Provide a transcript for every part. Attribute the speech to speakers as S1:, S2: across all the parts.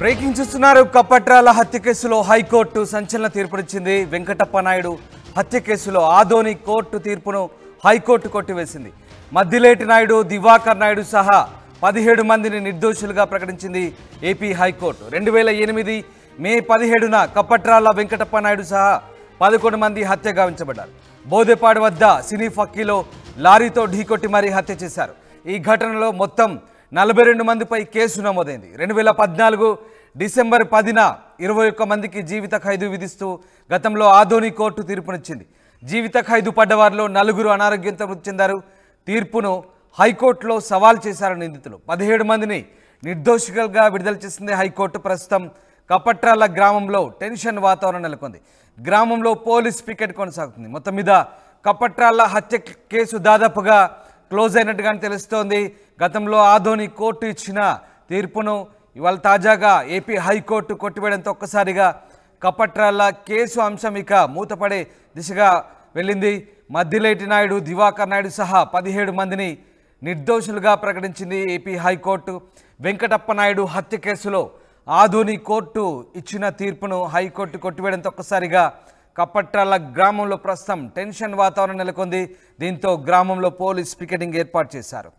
S1: Breaking చూస్తున్నారు. కప్పట్రాల హత్య కేసులో హైకోర్టు సంచలన తీర్పునిచ్చింది. వెంకటప్ప నాయుడు హత్య కేసులో ఆదోని కోర్టు తీర్పును హైకోర్టు కొట్టివేసింది. మద్దిలేటి నాయుడు, దివాకర్ నాయుడు సహా 17 మందిని నిర్దోషులుగా ప్రకటించింది ఏపీ హైకోర్టు. 2008 మే 17న కప్పట్రాల వెంకటప్ప నాయుడు సహా 11 మంది హత్య గావించబడ్డారు. బోదెపాడు వద్ద సినీ ఫక్కీలో లారీతో ఢీకొట్టి మరీ హత్య చేశారు. ఈ ఘటనలో మొత్తం 42 మందిపై కేసు నమోదైంది. 2014 డిసెంబర్ 10న 21 మందికి జీవిత ఖైదు విధిస్తూ గతంలో ఆదోని కోర్టు తీర్పునిచ్చింది. జీవిత ఖైదు పడ్డవారిలో 4 అనారోగ్యంతో మృతి చెందారు. తీర్పును హైకోర్టులో సవాల్ చేశారు నిందితులు. 17 మందిని నిర్దోషులుగా విడుదల చేసింది హైకోర్టు. ప్రస్తుతం కప్పట్రాల గ్రామంలో టెన్షన్ వాతావరణం నెలకొంది. గ్రామంలో పోలీస్ పికెట్ కొనసాగుతుంది. మొత్తం మీద కప్పట్రాల హత్య కేసు దాదాపుగా క్లోజ్ అయినట్టుగానే తెలుస్తోంది. గతంలో ఆదోని కోర్టు ఇచ్చిన తీర్పును ఇవాళ తాజాగా ఏపీ హైకోర్టు కొట్టివేయడంతో ఒక్కసారిగా కప్పట్రాల కేసు అంశం ఇక మూతపడే దిశగా వెళ్ళింది. మద్దిలేటి నాయుడు, దివాకర్ నాయుడు సహా 17 మందిని నిర్దోషులుగా ప్రకటించింది ఏపీ హైకోర్టు. వెంకటప్ప నాయుడు హత్య కేసులో ఆదోని కోర్టు ఇచ్చిన తీర్పును హైకోర్టు కొట్టివేయడంతో ఒక్కసారిగా కప్పట్రాల గ్రామంలో ప్రస్తుతం టెన్షన్ వాతావరణం నెలకొంది. దీంతో గ్రామంలో పోలీస్ పికెటింగ్ ఏర్పాటు చేశారు.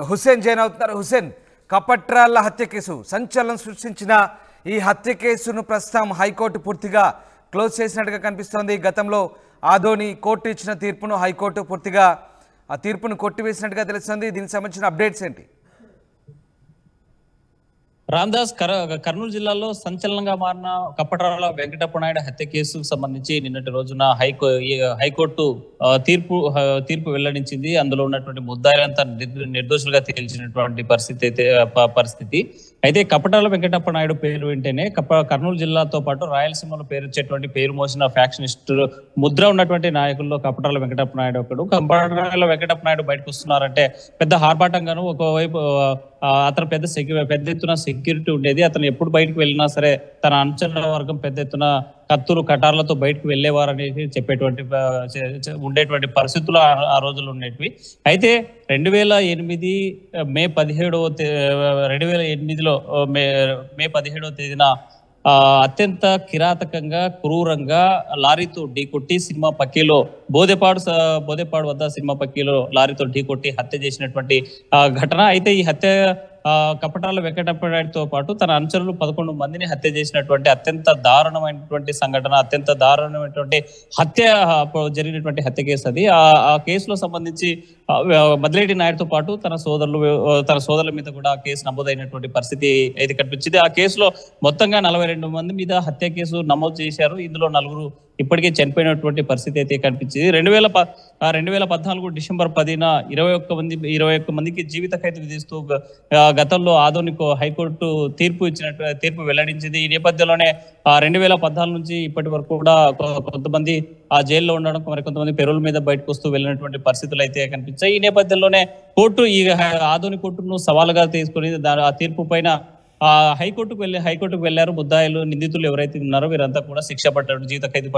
S1: హుసేన్ జైన్ అవుతున్నారు. హుసేన్, కప్పట్రాల హత్య కేసు సంచలనం సృష్టించిన ఈ హత్య కేసును ప్రస్తుతం హైకోర్టు పూర్తిగా క్లోజ్ చేసినట్టుగా కనిపిస్తోంది. గతంలో ఆదోని కోర్టు ఇచ్చిన తీర్పును హైకోర్టు పూర్తిగా ఆ తీర్పును కొట్టివేసినట్టుగా తెలుస్తుంది. దీనికి సంబంధించిన అప్డేట్స్ ఏంటి?
S2: రామ్దాస్, కర్నూలు జిల్లాలో సంచలనంగా మారిన కప్పట్రాల వెంకటప్ప నాయుడు హత్య కేసుకు సంబంధించి నిన్నటి రోజున హైకోర్టు తీర్పు వెల్లడించింది. అందులో ఉన్నటువంటి ముద్దాయిలంతా నిర్దోషులుగా తేల్చినటువంటి పరిస్థితి అయితే కప్పట్రాల వెంకటప్ప నాయుడు పేరు వింటేనే కర్నూలు జిల్లాతో పాటు రాయలసీమలో పేరు పేరు మోసిన ఫ్యాక్షనిస్ట్ ముద్ర ఉన్నటువంటి నాయకుల్లో కప్పట్రాల వెంకటప్ప నాయుడు ఒకడు. కప్పట్రాల వెంకటప్ప నాయుడు బయటకు వస్తున్నారంటే పెద్ద హార్బాటంగాను, ఒకవైపు అతను పెద్ద ఎత్తున సెక్యూరిటీ ఉండేది. అతను ఎప్పుడు బయటకు వెళ్ళినా సరే తన అనుచరుల వర్గం పెద్ద ఎత్తున కత్తులు కటార్లతో బయటకు వెళ్ళేవారనేది ఉండేటువంటి పరిస్థితులు ఆ రోజులు ఉండేటివి. అయితే 2008 మే 2008లో మే 17వ తేదీన అత్యంత కిరాతకంగా, క్రూరంగా లారీతో ఢీకొట్టి సినిమా పక్కీలో బోదెపాడు వద్ద సినిమా పక్కీలో లారీతో ఢీకొట్టి హత్య చేసినటువంటి ఘటన. అయితే ఈ హత్య కప్పట్రాల వెంకటప్ప నాయుడుతో పాటు తన అనుచరులు 11 మందిని హత్య చేసినటువంటి అత్యంత దారుణమైనటువంటి సంఘటన, అత్యంత దారుణమైనటువంటి హత్య జరిగినటువంటి హత్య కేసు అది. ఆ కేసులో సంబంధించి మద్దిలేటి నాయుడుతో పాటు తన సోదరుల మీద కూడా కేసు నమోదైనటువంటి పరిస్థితి అయితే కనిపించింది. ఆ కేసులో మొత్తంగా 42 మంది మీద హత్య కేసు నమోదు చేశారు. ఇందులో 4 ఇప్పటికే చనిపోయినటువంటి పరిస్థితి అయితే కనిపించింది. 2014 డిసెంబర్ 10న 21 మందికి జీవిత ఖైదు విధిస్తూ గతంలో ఆదోని హైకోర్టు తీర్పు వెల్లడించింది. ఈ నేపథ్యంలోనే 2014 నుంచి ఇప్పటి వరకు కూడా కొంతమంది ఆ జైల్లో ఉండడం, మరికొంతమంది పెరోల్ మీద బయటకు వస్తూ వెళ్ళినటువంటి పరిస్థితులు అయితే కనిపించాయి. ఈ నేపథ్యంలోనే కోర్టు ఈ ఆదోని కోర్టును సవాలుగా తీసుకుని ఆ తీర్పు పైన హైకోర్టుకు వెళ్లారు. ముద్దాయిలు, నిందితులు ఎవరైతే ఉన్నారో వీరంతా కూడా శిక్ష పడ్డారు. జీవిత ఖైదు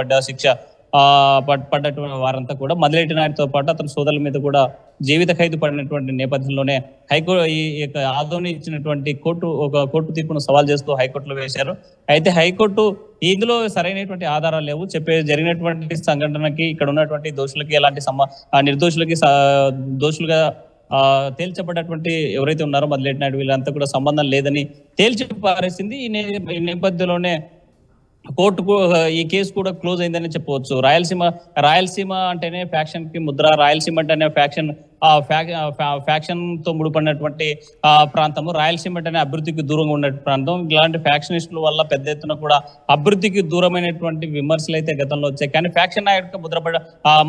S2: పడ్డటువంటి వారంతా కూడా మద్దిలేటి నాయుడుతో పాటు అతని సోదరుల మీద కూడా జీవిత ఖైదు పడినటువంటి నేపథ్యంలోనే ఆదోని ఇచ్చినటువంటి కోర్టు తీర్పును సవాల్ చేస్తూ హైకోర్టులో వేశారు. అయితే హైకోర్టు ఇందులో సరైనటువంటి ఆధారాలు లేవు, జరిగినటువంటి సంఘటనకి ఇక్కడ ఉన్నటువంటి దోషులకి ఎలాంటి నిర్దోషులకి దోషులుగా తేల్చబడ్డటువంటి ఎవరైతే ఉన్నారో మద్దిలేటి నాయుడు వీళ్ళంతా కూడా సంబంధం లేదని తేల్చి పారేసింది. ఈ నేపథ్యంలోనే కోర్టుకు ఈ కేసు కూడా క్లోజ్ అయిందని చెప్పవచ్చు. రాయలసీమ అంటేనే ఫ్యాక్షన్ కి ముద్ర, రాయలసీమ అంటేనే ఫ్యాక్షన్ తో ముడిపడినటువంటి ప్రాంతము, రాయలసీమ అంటేనే అభివృద్ధికి దూరంగా ఉన్న ప్రాంతం. ఇలాంటి ఫ్యాక్షనిస్టుల వల్ల పెద్ద ఎత్తున కూడా అభివృద్ధికి దూరమైనటువంటి విమర్శలు అయితే గతంలో వచ్చాయి. కానీ ఫ్యాక్షన్ నాయుడుగా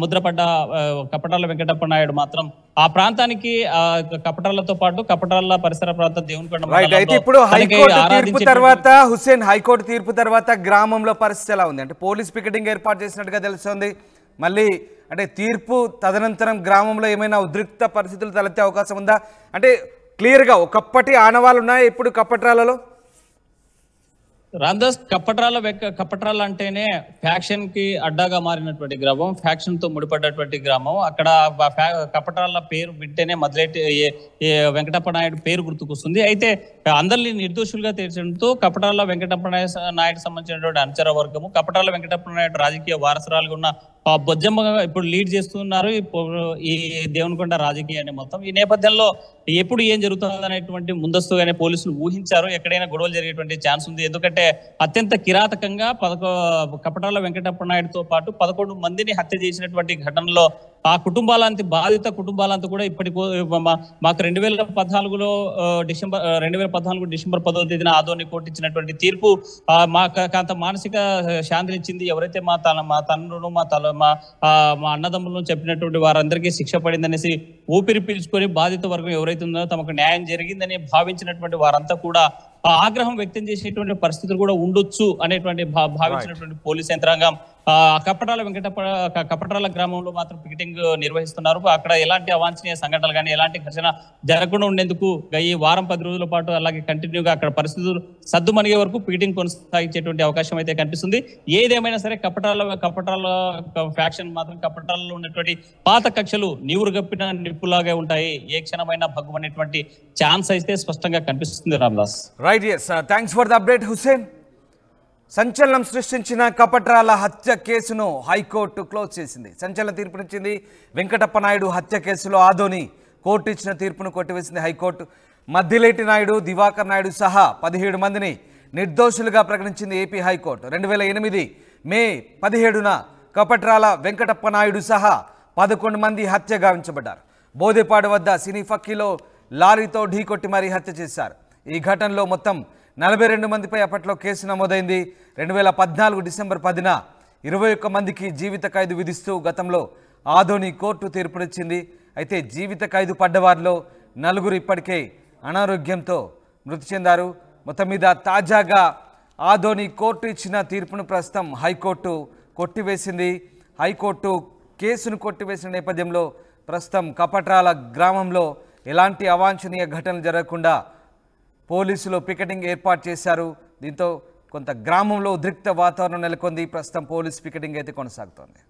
S2: ముద్రపడ్డ కప్పట్రాల వెంకటప్ప నాయుడు మాత్రం ఆ ప్రాంతానికి కప్పట్రాలతో పాటు కప్పట్రాల పరిసర ప్రాంతం దేవునికొండ
S1: ఇప్పుడు హైకోర్టు తీర్పు తర్వాత గ్రామంలో పరిస్థితి ఎలా ఉంది అంటే పోలీస్ పికెటింగ్ ఏర్పాటు చేసినట్టుగా తెలుస్తోంది. మళ్ళీ అంటే తీర్పు తదనంతరం గ్రామంలో ఏమైనా ఉద్రిక్త పరిస్థితులు తలెత్తే అవకాశం ఉందా? అంటే క్లియర్గా ఒకప్పటి ఆనవాళ్ళు ఉన్నాయా ఇప్పుడు కప్పట్రాలలో?
S2: రాందాస్ కపట్రాల అంటేనే ఫ్యాక్షన్ కి అడ్డాగా మారినటువంటి గ్రామం, ఫ్యాక్షన్ తో ముడిపడ్డటువంటి గ్రామం. అక్కడ కపట్రాల పేరు వింటేనే మొదలెట్టి వెంకటప్ప నాయుడు పేరు గుర్తుకొస్తుంది. అయితే అందరినీ నిర్దోషులుగా తీర్చడంతో కపట్రాల వెంకటప్ప నాయుడు సంబంధించినటువంటి అనుచర వర్గము, కపట్రాల వెంకటప్ప నాయుడు రాజకీయ వారసురాలుగా ఉన్న బొజ్జమ్మగా ఇప్పుడు లీడ్ చేస్తున్నారు ఈ దేవునికొండ రాజకీయాన్ని మొత్తం. ఈ నేపథ్యంలో ఎప్పుడు ఏం జరుగుతుంది అనేటువంటి ముందస్తుగానే పోలీసులు ఊహించారు. ఎక్కడైనా గొడవలు జరిగేటువంటి ఛాన్స్ ఉంది. ఎందుకంటే అత్యంత కిరాతకంగా కపట్రాల వెంకటప్ప నాయుడుతో పాటు 11 మందిని హత్య చేసినటువంటి ఘటనలో ఆ కుటుంబాలంతా బాధిత కుటుంబాలంతా కూడా ఇప్పటికో మాకు 2014 డిసెంబర్ 10వ తేదీన ఆదోని కోర్టు ఇచ్చినటువంటి తీర్పు మాకు అంత మానసిక శాంతినిచ్చింది. ఎవరైతే మా తన్నును మా అన్నదమ్ములను చెప్పినటువంటి వారందరికీ శిక్ష పడిందనేసి ఊపిరి పీల్చుకొని బాధిత వర్గం ఎవరైతే ఉందో తమకు న్యాయం జరిగిందని భావించినటువంటి వారంతా కూడా ఆగ్రహం వ్యక్తం చేసేటువంటి పరిస్థితులు కూడా ఉండొచ్చు అనేటువంటి భావించినటువంటి పోలీస్ యంత్రాంగం కపట్రాల గ్రామంలో మాత్రం పికెటింగ్ నిర్వహిస్తున్నారు. అక్కడ ఎలాంటి అవాంఛనీయ సంఘటనలు కానీ ఎలాంటి ఘర్షణ జరగకుండా ఉండేందుకు ఈ వారం 10 రోజుల పాటు అలాగే కంటిన్యూగా అక్కడ పరిస్థితులు సద్దుమణిగే వరకు పికెటింగ్ కొనసాగించేటువంటి అవకాశం అయితే కనిపిస్తుంది. ఏదేమైనా సరే కపట్రాల ఫ్యాక్షన్ మాత్రం కపట్రాలలో ఉన్నటువంటి పాత కక్షలు నీవురు గప్పిన నిప్పులాగే ఉంటాయి. ఏ క్షణమైనా భగ్గుమనేటువంటి ఛాన్స్ అయితే స్పష్టంగా కనిపిస్తుంది. Ramdas
S1: right, yes, thanks for the update Hussain. సంచలనం సృష్టించిన కపట్రాల హత్య కేసును హైకోర్టు క్లోజ్ చేసింది. సంచలన తీర్పునిచ్చింది. వెంకటప్ప నాయుడు హత్య కేసులో ఆదోని కోర్టు ఇచ్చిన తీర్పును కొట్టివేసింది హైకోర్టు. మద్దిలేటి నాయుడు, దివాకర్ నాయుడు సహా 17 మందిని నిర్దోషులుగా ప్రకటించింది ఏపీ హైకోర్టు. 2008 మే 17న కపట్రాల వెంకటప్ప నాయుడు సహా 11 మంది హత్య గావించబడ్డారు. బోదెపాడు వద్ద సినీ ఫక్కీలో లారీతో ఢీకొట్టి మరీ హత్య చేశారు. ఈ ఘటనలో మొత్తం 42 మందిపై అప్పట్లో కేసు నమోదైంది. 2014 డిసెంబర్ 10న 21 మందికి జీవిత ఖైదు విధిస్తూ గతంలో ఆదోని కోర్టు తీర్పునిచ్చింది. అయితే జీవిత ఖైదు పడ్డవారిలో 4 ఇప్పటికే అనారోగ్యంతో మృతి చెందారు. మొత్తం మీద తాజాగా ఆదోని కోర్టు ఇచ్చిన తీర్పును ప్రస్తుతం హైకోర్టు కొట్టివేసింది. హైకోర్టు కేసును కొట్టివేసిన నేపథ్యంలో ప్రస్తుతం కపట్రాల గ్రామంలో ఎలాంటి అవాంఛనీయ ఘటనలు జరగకుండా పోలీసులు పికెటింగ్ ఏర్పాటు చేశారు. దీంతో కొంత గ్రామంలో ఉద్రిక్త వాతావరణం నెలకొంది. ప్రస్తుతం పోలీస్ పికెటింగ్ అయితే కొనసాగుతోంది.